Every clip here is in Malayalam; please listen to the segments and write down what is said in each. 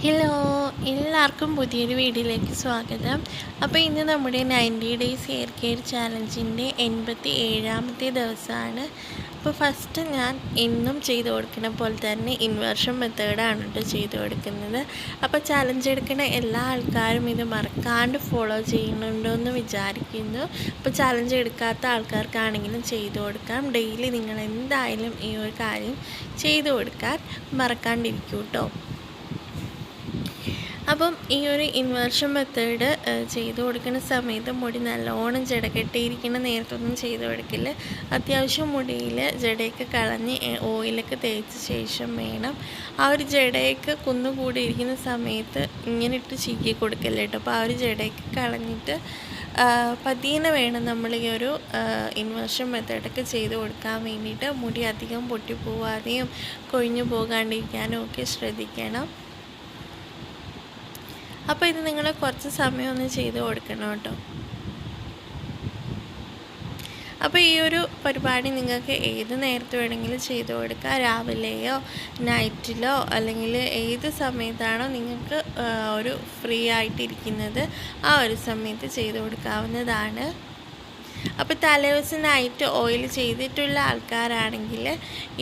ഹലോ, എല്ലാവർക്കും പുതിയൊരു വീഡിയോയിലേക്ക് സ്വാഗതം. അപ്പോൾ ഇന്ന് നമ്മുടെ 90 ഡേയ്സ് ഹെയർ കെയർ ചാലഞ്ചിൻ്റെ 87ാമത്തെ ദിവസമാണ്. അപ്പോൾ ഫസ്റ്റ് ഞാൻ എന്നും ചെയ്ത് കൊടുക്കുന്ന പോലെ തന്നെ ഇൻവേർഷൻ മെത്തേഡാണ് കേട്ടോ ചെയ്ത് കൊടുക്കുന്നത്. അപ്പോൾ ചാലഞ്ച് എടുക്കുന്ന എല്ലാ ആൾക്കാരും ഇത് മറക്കാണ്ട് ഫോളോ ചെയ്യുന്നുണ്ടോ എന്ന് വിചാരിക്കുന്നു. അപ്പോൾ ചാലഞ്ച് എടുക്കാത്ത ആൾക്കാർക്കാണെങ്കിലും ചെയ്ത് കൊടുക്കാം. ഡെയിലി നിങ്ങൾ എന്തായാലും ഈ ഒരു കാര്യം ചെയ്ത് കൊടുക്കാൻ മറക്കാണ്ടിരിക്കൂ കേട്ടോ. അപ്പം ഈ ഒരു ഇൻവേർഷൻ മെത്തേഡ് ചെയ്ത് കൊടുക്കുന്ന സമയത്ത് മുടി നല്ലോണം ജട കെട്ടിയിരിക്കുന്ന നേരത്തൊന്നും ചെയ്ത് കൊടുക്കില്ല. അത്യാവശ്യം മുടിയിൽ ജടയൊക്കെ കളഞ്ഞ് ഓയിലൊക്കെ തേച്ച ശേഷം വേണം. ആ ഒരു ജടയൊക്കെ കുന്നുകൂടിയിരിക്കുന്ന സമയത്ത് ഇങ്ങനെ ഇട്ട് ചീക്കി കൊടുക്കല്ലേ കേട്ടോ. അപ്പോൾ ആ ഒരു ജടയൊക്കെ കളഞ്ഞിട്ട് പതിയെ വേണം നമ്മൾ ഈ ഒരു ഇൻവേർഷൻ മെത്തേഡൊക്കെ ചെയ്ത് കൊടുക്കാൻ വേണ്ടിയിട്ട്. മുടി അധികം പൊട്ടിപ്പോവാതെയും കൊഴിഞ്ഞു പോകാണ്ടിരിക്കാനും ഒക്കെ ശ്രദ്ധിക്കണം. അപ്പോൾ ഇത് നിങ്ങൾ കുറച്ച് സമയം ഒന്ന് ചെയ്ത് കൊടുക്കണം കേട്ടോ. അപ്പോൾ ഈ ഒരു പരിപാടി നിങ്ങൾക്ക് ഏത് നേരത്ത് വേണമെങ്കിലും ചെയ്ത് കൊടുക്കാം. രാവിലെയോ നൈറ്റിലോ അല്ലെങ്കിൽ ഏത് സമയത്താണോ നിങ്ങൾക്ക് ഒരു ഫ്രീ ആയിട്ടിരിക്കുന്നത് ആ ഒരു സമയത്ത് ചെയ്ത് കൊടുക്കാവുന്നതാണ്. അപ്പോൾ തലേദിവസം നൈറ്റ് ഓയിൽ ചെയ്തിട്ടുള്ള ആൾക്കാരാണെങ്കിൽ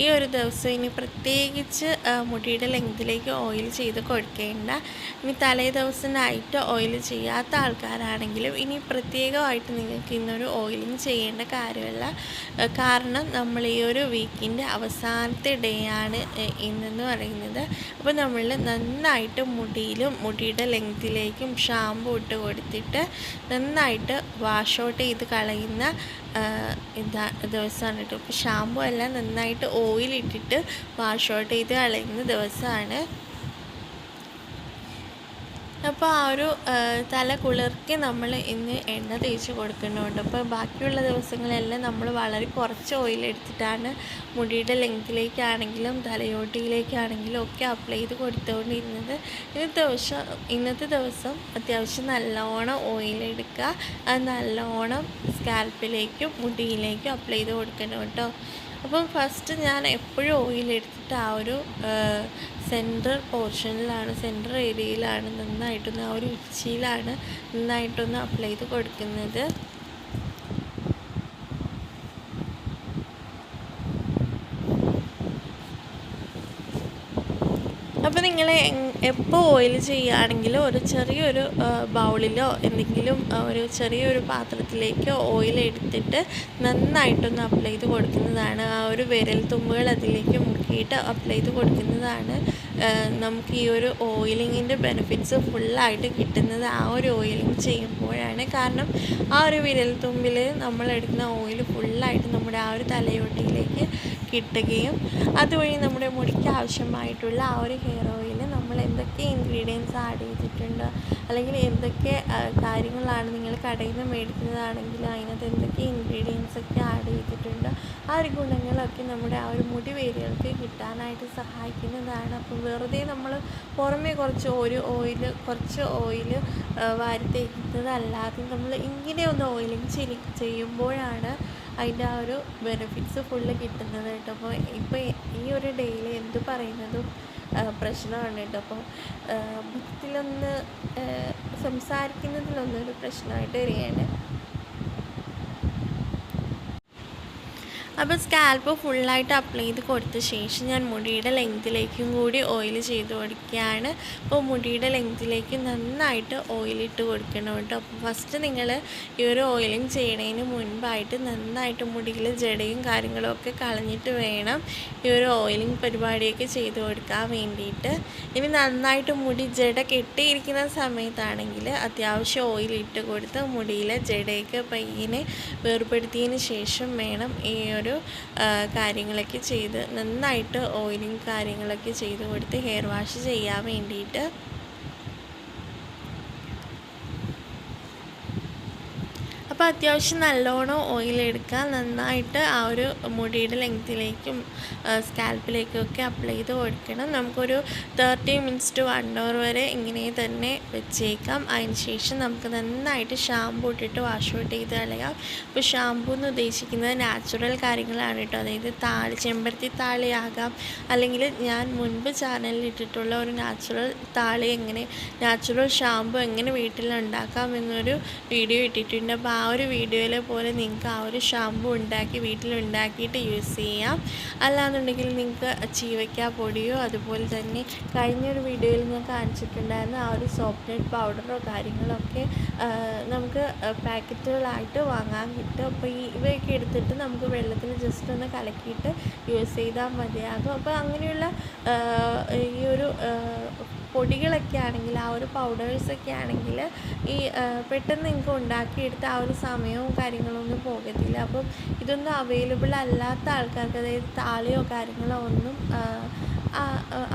ഈ ഒരു ദിവസം ഇനി പ്രത്യേകിച്ച് മുടിയുടെ ലെങ്തിലേക്ക് ഓയിൽ ചെയ്ത് കൊടുക്കേണ്ട. ഇനി തലേ ദിവസം നൈറ്റ് ഓയിൽ ചെയ്യാത്ത ആൾക്കാരാണെങ്കിലും ഇനി പ്രത്യേകമായിട്ട് നിങ്ങൾക്ക് ഇന്നൊരു ഓയിലിങ് ചെയ്യേണ്ട കാര്യമല്ല. കാരണം നമ്മൾ ഈ ഒരു വീക്കിൻ്റെ അവസാനത്തെ ഡേ ആണ് ഇന്നെന്ന് പറയുന്നത്. അപ്പോൾ നമ്മൾ നന്നായിട്ട് മുടിയിലും മുടിയുടെ ലെങ്തിലേക്കും ഷാമ്പു ഇട്ട് കൊടുത്തിട്ട് നന്നായിട്ട് വാഷ് ഔട്ട് ചെയ്ത് കളയുന്ന ദിവസമാണ് കേട്ടോ. ഇപ്പോൾ ഷാമ്പു എല്ലാം നന്നായിട്ട് ഓയിലിട്ടിട്ട് വാഷ് ഔട്ട് ചെയ്ത് കളയുന്ന ദിവസമാണ്. അപ്പോൾ ആ ഒരു തല കുളിർക്കി നമ്മൾ ഇന്ന് എണ്ണ തേച്ച് കൊടുക്കുന്നുണ്ട്. അപ്പോൾ ബാക്കിയുള്ള ദിവസങ്ങളെല്ലാം നമ്മൾ വളരെ കുറച്ച് ഓയിൽ എടുത്തിട്ടാണ് മുടിയുടെ ലെങ്തിലേക്കാണെങ്കിലും തലയോട്ടിയിലേക്കാണെങ്കിലും ഒക്കെ അപ്ലൈ ചെയ്ത് കൊടുത്തുകൊണ്ടിരുന്നത്. ഇന്നത്തെ ദിവസം അത്യാവശ്യം നല്ലോണം ഓയിലെടുക്കുക. അത് നല്ലോണം സ്കാൽപ്പിലേക്കും മുടിയിലേക്കും അപ്ലൈ ചെയ്ത് കൊടുക്കണം കേട്ടോ. അപ്പം ഫസ്റ്റ് ഞാൻ എപ്പോഴും ഓയിലെടുത്തിട്ട് ആ ഒരു സെൻറ്റർ പോർഷനിലാണ്, സെൻറ്റർ ഏരിയയിലാണ് നന്നായിട്ടൊന്ന് ആ ഒരു ഉച്ചിയിലാണ് നന്നായിട്ടൊന്ന് അപ്ലൈ ചെയ്ത് കൊടുക്കുന്നത്. അപ്പോൾ നിങ്ങൾ എപ്പോൾ ഓയിൽ ചെയ്യുകയാണെങ്കിലും ഒരു ചെറിയൊരു ബൗളിലോ എന്തെങ്കിലും ഒരു ചെറിയൊരു പാത്രത്തിലേക്ക് ഓയിൽ എടുത്തിട്ട് നന്നായിട്ടൊന്ന് അപ്ലൈ ചെയ്ത് കൊടുക്കുന്നതാണ്. ആ ഒരു വിരൽ തുമ്പുകൾ അതിലേക്ക് മുക്കിയിട്ട് അപ്ലൈ ചെയ്ത് കൊടുക്കുന്നതാണ് നമുക്ക് ഈ ഒരു ഓയിലിങ്ങിൻ്റെ ബെനിഫിറ്റ്സ് ഫുള്ളായിട്ട് കിട്ടുന്നത് ആ ഒരു ഓയിലിങ് ചെയ്യുമ്പോഴാണ്. കാരണം ആ ഒരു വിരൽ തുമ്പിൽ നമ്മളെടുക്കുന്ന ഓയിൽ ഫുള്ളായിട്ട് നമ്മുടെ ആ ഒരു തലയോട്ടിയിലേക്ക് കിട്ടുകയും അതുവഴി നമ്മുടെ മുടിക്ക് ആവശ്യമായിട്ടുള്ള ആ ഒരു ഹെയർ ഓയിൽ നമ്മൾ എന്തൊക്കെ ഇൻഗ്രീഡിയൻസ് ആഡ് ചെയ്തിട്ടുണ്ട് അല്ലെങ്കിൽ എന്തൊക്കെ കാര്യങ്ങളാണ് നിങ്ങൾ കടയിൽ നിന്ന് മേടിക്കുന്നതാണെങ്കിൽ അതിനകത്ത് എന്തൊക്കെ ഇൻഗ്രീഡിയൻസ് ഒക്കെ ആഡ് ചെയ്തിട്ടുണ്ട് ആ ഒരു ഗുണങ്ങളൊക്കെ നമ്മുടെ ആ ഒരു മുടി വേരുകൾക്ക് കിട്ടാനായിട്ട് സഹായിക്കുന്നതാണ്. അപ്പം വെറുതെ നമ്മൾ പുറമേ കുറച്ച് ഓയിൽ വാരി തേക്കുന്നതല്ലാതെ നമ്മൾ ഇങ്ങനെ ഒന്ന് ഓയിലിങ് ചെയ്യുമ്പോഴാണ് അതിൻ്റെ ആ ഒരു ബെനിഫിറ്റ്സ് ഫുള്ള് കിട്ടുന്നത് കേട്ടോ. അപ്പോൾ ഇപ്പോൾ ഈ ഒരു ഡേയിൽ എന്ത് പറയുന്നതും പ്രശ്നമാണ് കേട്ടോ. അപ്പോൾ ബുദ്ധിയിലൊന്ന് സംസാരിക്കുന്നതിലൊന്നൊരു പ്രശ്നമായിട്ട് വരികയാണ്. അപ്പോൾ സ്കാൽപ്പ് ഫുള്ളായിട്ട് അപ്ലൈ ചെയ്ത് കൊടുത്ത ശേഷം ഞാൻ മുടിയുടെ ലെങ്തിലേക്കും കൂടി ഓയിൽ ചെയ്ത് കൊടുക്കുകയാണ്. അപ്പോൾ മുടിയുടെ ലെങ്തിലേക്ക് നന്നായിട്ട് ഓയിലിട്ട് കൊടുക്കണം കേട്ടോ. അപ്പോൾ ഫസ്റ്റ് നിങ്ങൾ ഈ ഒരു ഓയിലിങ് ചെയ്യണതിന് മുൻപായിട്ട് നന്നായിട്ട് മുടിയിൽ ജടയും കാര്യങ്ങളൊക്കെ കളഞ്ഞിട്ട് വേണം ഈ ഒരു ഓയിലിങ് പരിപാടിയൊക്കെ ചെയ്ത് കൊടുക്കാൻ വേണ്ടിയിട്ട്. ഇനി നന്നായിട്ട് മുടി ജട കെട്ടിയിരിക്കുന്ന സമയത്താണെങ്കിൽ അത്യാവശ്യം ഓയിലിട്ട് കൊടുത്ത് മുടിയിലെ ജടയൊക്കെ പയ്യനെ വേർപെടുത്തിയതിന് ശേഷം വേണം ഈ ഒരു കാര്യങ്ങളൊക്കെ ചെയ്ത് നന്നായിട്ട് ഓയിലിങ് കാര്യങ്ങളൊക്കെ ചെയ്ത് കൊടുത്ത് ഹെയർ വാഷ് ചെയ്യാൻ വേണ്ടിയിട്ട്. അപ്പോൾ അത്യാവശ്യം നല്ലോണം ഓയിലെടുക്കുക, നന്നായിട്ട് ആ ഒരു മുടിയുടെ ലെങ്ത്തിലേക്കും സ്കാൽപ്പിലേക്കും ഒക്കെ അപ്ലൈ ചെയ്ത് കൊടുക്കണം. നമുക്കൊരു 30 മിനിറ്റ്സ് ടു 1 hour വരെ ഇങ്ങനെ തന്നെ വെച്ചേക്കാം. അതിന് ശേഷം നമുക്ക് നന്നായിട്ട് ഷാമ്പൂ ഇട്ടിട്ട് വാഷ് ഔട്ട് ചെയ്ത് കളയാം. ഇപ്പോൾ ഷാമ്പൂ എന്ന് ഉദ്ദേശിക്കുന്നത് നാച്ചുറൽ കാര്യങ്ങളാണ് കേട്ടോ. അതായത് ചെമ്പരത്തി താളിയാകാം, അല്ലെങ്കിൽ ഞാൻ മുൻപ് ചാനലിൽ ഇട്ടിട്ടുള്ള ഒരു നാച്ചുറൽ ഷാമ്പൂ എങ്ങനെ വീട്ടിലുണ്ടാക്കാം എന്നൊരു വീഡിയോ ഇട്ടിട്ടുണ്ട്. അപ്പോൾ ആ ഒരു വീഡിയോയിൽ പോലെ നിങ്ങൾക്ക് ആ ഒരു ഷാമ്പൂ വീട്ടിലുണ്ടാക്കിയിട്ട് യൂസ് ചെയ്യാം. അല്ലാന്നുണ്ടെങ്കിൽ നിങ്ങൾക്ക് ചീവയ്ക്ക പൊടിയോ, അതുപോലെ തന്നെ കഴിഞ്ഞൊരു വീഡിയോയിൽ ഞാൻ കാണിച്ചിട്ടുണ്ടായിരുന്ന ആ ഒരു സോപ്നെറ്റ് പൗഡറോ കാര്യങ്ങളൊക്കെ നമുക്ക് പാക്കറ്റുകളായിട്ട് വാങ്ങാൻ കിട്ടും. അപ്പോൾ ഇവയൊക്കെ എടുത്തിട്ട് നമുക്ക് വെള്ളത്തിൽ ജസ്റ്റ് ഒന്ന് കലക്കിയിട്ട് യൂസ് ചെയ്താൽ മതിയാകും. അപ്പോൾ അങ്ങനെയുള്ള ഈ ഒരു പൊടികളൊക്കെ ആണെങ്കിൽ, ആ ഒരു പൗഡേഴ്സൊക്കെ ആണെങ്കിൽ പെട്ടെന്ന് നിങ്ങൾക്ക് ഉണ്ടാക്കിയെടുത്ത് ആ ഒരു സമയവും കാര്യങ്ങളൊന്നും പോകത്തില്ല. അപ്പം ഇതൊന്നും അവൈലബിൾ അല്ലാത്ത ആൾക്കാർക്ക്, അതായത് താളിയോ കാര്യങ്ങളോ ഒന്നും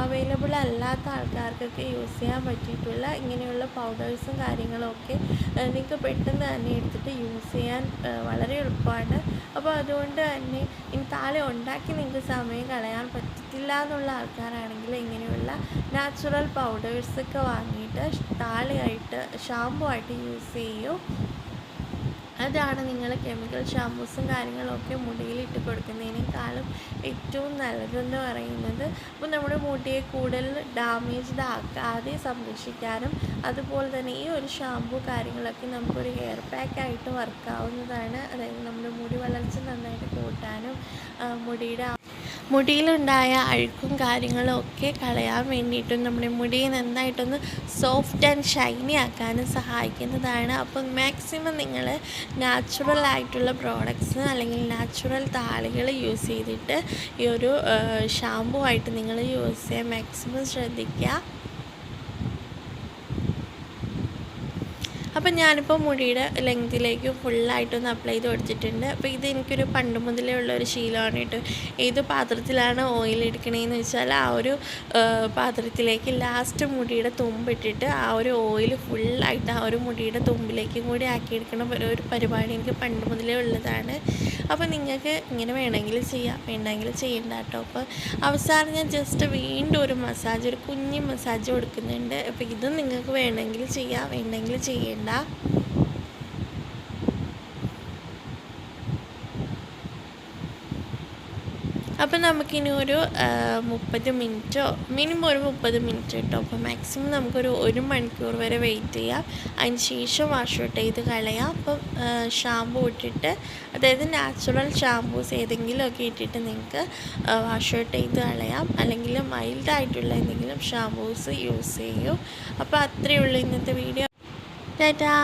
അവൈലബിൾ അല്ലാത്ത ആൾക്കാർക്കൊക്കെ യൂസ് ചെയ്യാൻ പറ്റിയിട്ടുള്ള ഇങ്ങനെയുള്ള പൗഡേഴ്സും കാര്യങ്ങളൊക്കെ നിങ്ങൾക്ക് പെട്ടെന്ന് തന്നെ എടുത്തിട്ട് യൂസ് ചെയ്യാൻ വളരെ എളുപ്പമാണ്. അപ്പോൾ അതുകൊണ്ട് തന്നെ ഇനി താളി ഉണ്ടാക്കി നിങ്ങൾക്ക് സമയം കളയാൻ പറ്റത്തില്ല എന്നുള്ള ആൾക്കാരാണെങ്കിൽ ഇങ്ങനെയുള്ള നാച്ചുറൽ പൗഡേഴ്സൊക്കെ വാങ്ങിയിട്ട് ഷാമ്പൂ ആയിട്ട് യൂസ് ചെയ്യൂ. അതാണ് നിങ്ങൾ കെമിക്കൽ ഷാമ്പൂസും കാര്യങ്ങളൊക്കെ മുടിയിലിട്ട് കൊടുക്കുന്നതിനേക്കാളും ഏറ്റവും നല്ലതെന്ന് പറയുന്നത്. അപ്പോൾ നമ്മുടെ മുടിയെ കൂടുതൽ ഡാമേജ്ഡ് ആക്കാതെ സംരക്ഷിക്കാനും, അതുപോലെ തന്നെ ഈ ഒരു ഷാമ്പൂ കാര്യങ്ങളൊക്കെ നമുക്കൊരു ഹെയർ പാക്കായിട്ട് വർക്കാവുന്നതാണ്. അതായത് നമ്മുടെ മുടി വളർച്ച നന്നായിട്ട് കൂട്ടാനും മുടിയിലുണ്ടായ അഴുക്കും കാര്യങ്ങളും ഒക്കെ കളയാൻ വേണ്ടിയിട്ടും നമ്മുടെ മുടിയെ നന്നായിട്ടൊന്ന് സോഫ്റ്റ് ആൻഡ് ഷൈനി ആക്കാനും സഹായിക്കുന്നതാണ്. അപ്പം മാക്സിമം നിങ്ങൾ നാച്ചുറൽ ആയിട്ടുള്ള പ്രോഡക്ട്സ് അല്ലെങ്കിൽ നാച്ചുറൽ താളികൾ യൂസ് ചെയ്തിട്ട് ഈ ഒരു ഷാമ്പൂ ആയിട്ട് നിങ്ങൾ യൂസ് ചെയ്യാൻ മാക്സിമം ശ്രദ്ധിക്കുക. അപ്പം ഞാനിപ്പോൾ മുടിയുടെ ലെങ്തിലേക്ക് ഫുള്ളായിട്ടൊന്ന് അപ്ലൈ ചെയ്ത് കൊടുത്തിട്ടുണ്ട്. അപ്പോൾ ഇത് എനിക്കൊരു പണ്ട് മുതലേ ഉള്ളൊരു ശീലമാണ് കേട്ടോ. ഏത് പാത്രത്തിലാണ് ഓയിൽ എടുക്കണതെന്ന് വെച്ചാൽ ആ ഒരു പാത്രത്തിലേക്ക് ലാസ്റ്റ് മുടിയുടെ തുമ്പിട്ടിട്ട് ആ ഒരു ഓയിൽ ഫുള്ളായിട്ട് ആ ഒരു മുടിയുടെ തുമ്പിലേക്കും കൂടി ആക്കിയെടുക്കണം ഒരു പരിപാടി എനിക്ക് പണ്ട് മുതലേ ഉള്ളതാണ്. അപ്പോൾ നിങ്ങൾക്ക് ഇങ്ങനെ വേണമെങ്കിൽ ചെയ്യാം, വേണ്ടെങ്കിൽ ചെയ്യണ്ട കേട്ടോ. അപ്പോൾ അവസാനം ഞാൻ ജസ്റ്റ് വീണ്ടും ഒരു കുഞ്ഞ് മസാജ് കൊടുക്കുന്നുണ്ട്. അപ്പോൾ ഇതും നിങ്ങൾക്ക് വേണമെങ്കിൽ ചെയ്യാം, വേണ്ടെങ്കിൽ ചെയ്യേണ്ട. അപ്പോൾ നമുക്കിനി ഒരു 30 മിനിറ്റോ, മിനിമം ഒരു 30 മിനിറ്റ് കേട്ടോ. അപ്പോൾ മാക്സിമം നമുക്കൊരു 1 മണിക്കൂർ വരെ വെയിറ്റ് ചെയ്യാം. അതിന് ശേഷം വാഷ് ഔട്ട് ചെയ്ത് കളയാം. അപ്പം ഷാമ്പൂ ഇട്ടിട്ട്, അതായത് നാച്ചുറൽ ഷാമ്പൂസ് ഏതെങ്കിലുമൊക്കെ ഇട്ടിട്ട് നിങ്ങൾക്ക് വാഷ് ഔട്ട് ചെയ്ത് കളയാം. അല്ലെങ്കിൽ മൈൽഡായിട്ടുള്ള എന്തെങ്കിലും ഷാമ്പൂസ് യൂസ് ചെയ്യൂ. അപ്പോൾ അത്രയേ ഉള്ളൂ ഇന്നത്തെ വീഡിയോ. ടാറ്റാ.